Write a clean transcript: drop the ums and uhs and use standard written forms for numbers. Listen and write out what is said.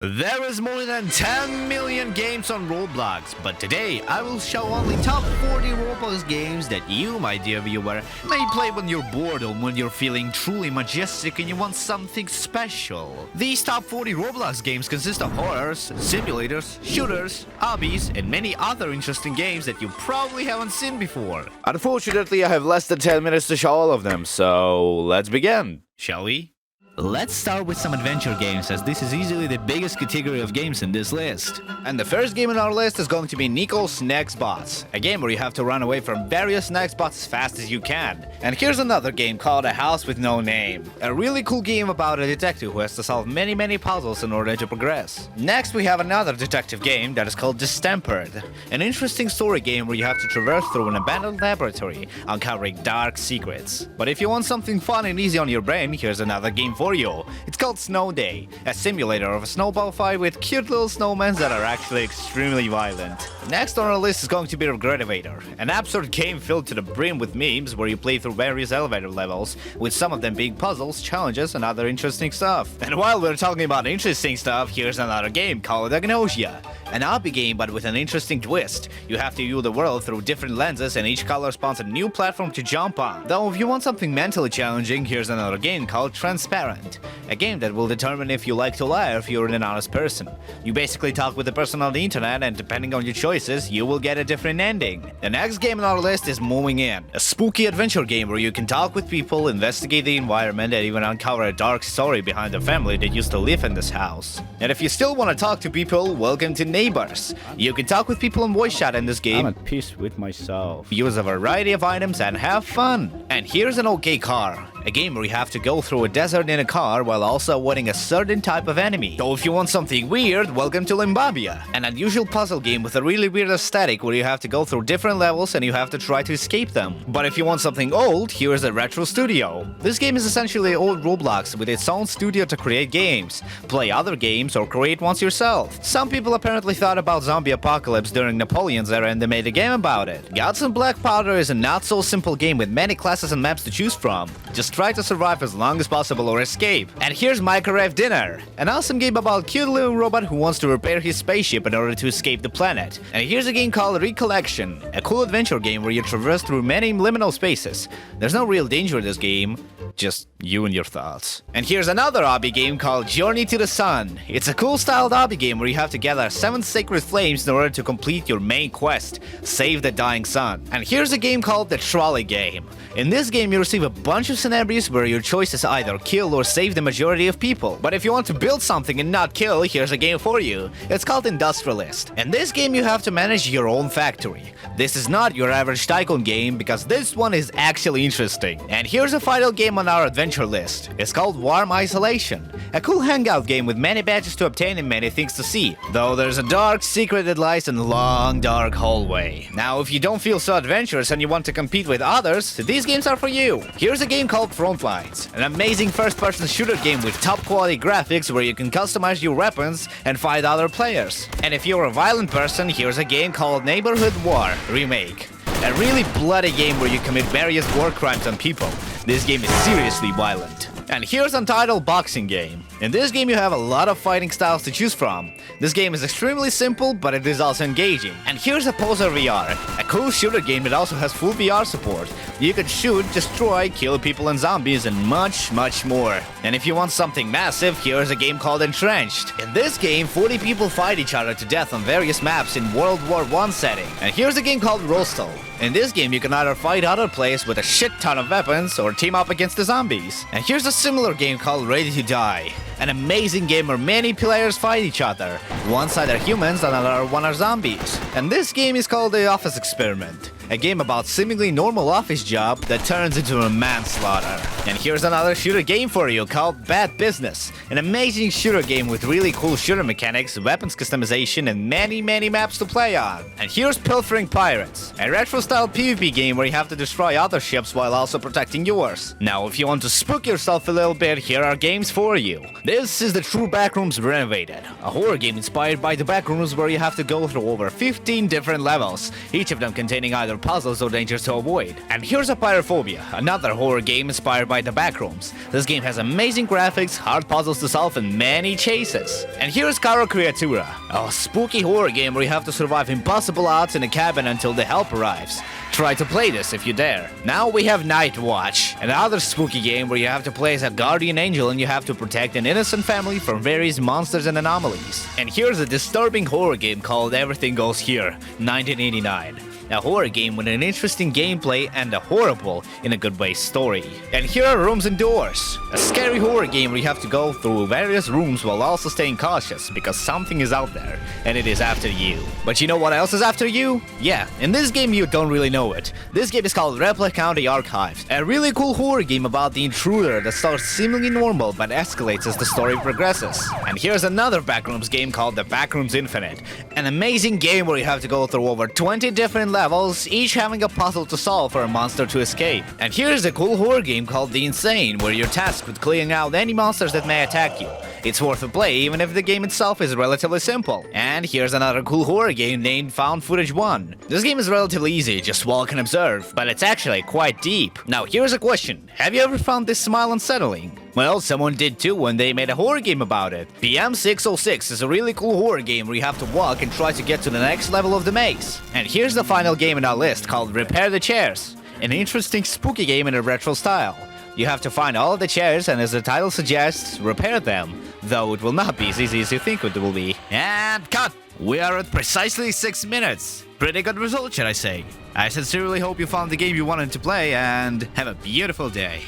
There is more than 10 million games on Roblox, but today I will show only top 40 Roblox games that you, my dear viewer, may play when you're bored or when you're feeling truly majestic and you want something special. These top 40 Roblox games consist of horrors, simulators, shooters, obbies, and many other interesting games that you probably haven't seen before. Unfortunately, I have less than 10 minutes to show all of them, so let's begin, shall we? Let's start with some adventure games, as this is easily the biggest category of games in this list. And the first game on our list is going to be Nico's Snack Spots, a game where you have to run away from various snack spots as fast as you can. And here's another game called A House with No Name, a really cool game about a detective who has to solve many puzzles in order to progress. Next we have another detective game that is called Distempered, an interesting story game where you have to traverse through an abandoned laboratory, uncovering dark secrets. But if you want something fun and easy on your brain, here's another game for you. It's called Snow Day, a simulator of a snowball fight with cute little snowmen that are actually extremely violent. Next on our list is going to be Regrettivator, an absurd game filled to the brim with memes where you play through various elevator levels, with some of them being puzzles, challenges, and other interesting stuff. And while we're talking about interesting stuff, here's another game called Agnosia, an obby game but with an interesting twist. You have to view the world through different lenses and each color spawns a new platform to jump on. Though if you want something mentally challenging, here's another game called Transparent, a game that will determine if you like to lie or if you're an honest person. You basically talk with the person on the internet and depending on your choices, you will get a different ending. The next game on our list is Moving In, a spooky adventure game where you can talk with people, investigate the environment, and even uncover a dark story behind the family that used to live in this house. And if you still want to talk to people, welcome to Neighbors. You can talk with people in voice chat in this game. I'm at peace with myself. Use a variety of items and have fun. And here's an OK Car, a game where you have to go through a desert in a car while also avoiding a certain type of enemy. So if you want something weird, welcome to Limbabia, an unusual puzzle game with a really weird aesthetic where you have to go through different levels and you have to try to escape them. But if you want something old, here's a Retro Studio. This game is essentially old Roblox with its own studio to create games, play other games, or create ones yourself. Some people apparently thought about zombie apocalypse during Napoleon's era and they made a game about it. Gods and Black Powder is a not so simple game with many classes and maps to choose from. Just try to survive as long as possible or escape. And here's Microwave Dinner, an awesome game about a cute little robot who wants to repair his spaceship in order to escape the planet. And here's a game called Recollection, a cool adventure game where you traverse through many liminal spaces. There's no real danger in this game, just you and your thoughts. And here's another obby game called Journey to the Sun. It's a cool styled obby game where you have to gather 7 sacred flames in order to complete your main quest, save the dying sun. And here's a game called the Trolley Game. In this game you receive a bunch of scenarios where your choice is either kill or save the majority of people. But if you want to build something and not kill, here's a game for you. It's called Industrialist. In this game you have to manage your own factory. This is not your average tycoon game because this one is actually interesting. And here's a final game on our adventure list. It's called Warm Isolation, a cool hangout game with many badges to obtain and many things to see. Though there's a dark secret that lies in a long dark hallway. Now if you don't feel so adventurous and you want to compete with others, these games are for you. Here's a game called Frontlines, an amazing first-person shooter game with top quality graphics where you can customize your weapons and fight other players. And if you're a violent person, here's a game called Neighborhood War Remake, a really bloody game where you commit various war crimes on people. This game is seriously violent. And here's Untitled Boxing Game. In this game you have a lot of fighting styles to choose from. This game is extremely simple, but it is also engaging. And here's a Poser VR, a cool shooter game that also has full VR support. You can shoot, destroy, kill people and zombies, and much more. And if you want something massive, here's a game called Entrenched. In this game, 40 people fight each other to death on various maps in World War I setting. And here's a game called Rostal. In this game you can either fight other players with a shit ton of weapons or team up against the zombies. And here's a similar game called Ready to Die, an amazing game where many players fight each other. One side are humans, another one are zombies. And this game is called The Office Experiment, a game about seemingly normal office job that turns into a manslaughter. And here's another shooter game for you called Bad Business, an amazing shooter game with really cool shooter mechanics, weapons customization, and many maps to play on. And here's Pilfering Pirates, a retro-style PvP game where you have to destroy other ships while also protecting yours. Now if you want to spook yourself a little bit, here are games for you. This is the True Backrooms Renovated, a horror game inspired by the Backrooms where you have to go through over 15 different levels, each of them containing either puzzles or dangers to avoid. And here's a Pyrophobia, another horror game inspired by the Backrooms. This game has amazing graphics, hard puzzles to solve, and many chases. And here's Caro Creatura, a spooky horror game where you have to survive impossible odds in a cabin until the help arrives. Try to play this if you dare. Now we have Night Watch, another spooky game where you have to play as a guardian angel and you have to protect an innocent family from various monsters and anomalies. And here's a disturbing horror game called Everything Goes Here, 1989. A horror game with an interesting gameplay and a horrible, in a good way, story. And here are Rooms and Doors, a scary horror game where you have to go through various rooms while also staying cautious because something is out there and it is after you. But you know what else is after you? Yeah, in this game you don't really know it. This game is called Replik County Archives, a really cool horror game about the intruder that starts seemingly normal but escalates as the story progresses. And here's another Backrooms game called The Backrooms Infinite, an amazing game where you have to go through over 20 different levels, each having a puzzle to solve for a monster to escape. And here's a cool horror game called The Insane, where you're tasked with clearing out any monsters that may attack you. It's worth a play even if the game itself is relatively simple. And here's another cool horror game named Found Footage 1. This game is relatively easy, just walk and observe, but it's actually quite deep. Now here's a question, have you ever found this smile unsettling? Well, someone did too when they made a horror game about it. PM606 is a really cool horror game where you have to walk and try to get to the next level of the maze. And here's the final game in our list called Repair the Chairs, an interesting spooky game in a retro style. You have to find all of the chairs and, as the title suggests, repair them, though it will not be as easy as you think it will be. And cut! We are at precisely 6 minutes. Pretty good result, should I say. I sincerely hope you found the game you wanted to play and have a beautiful day.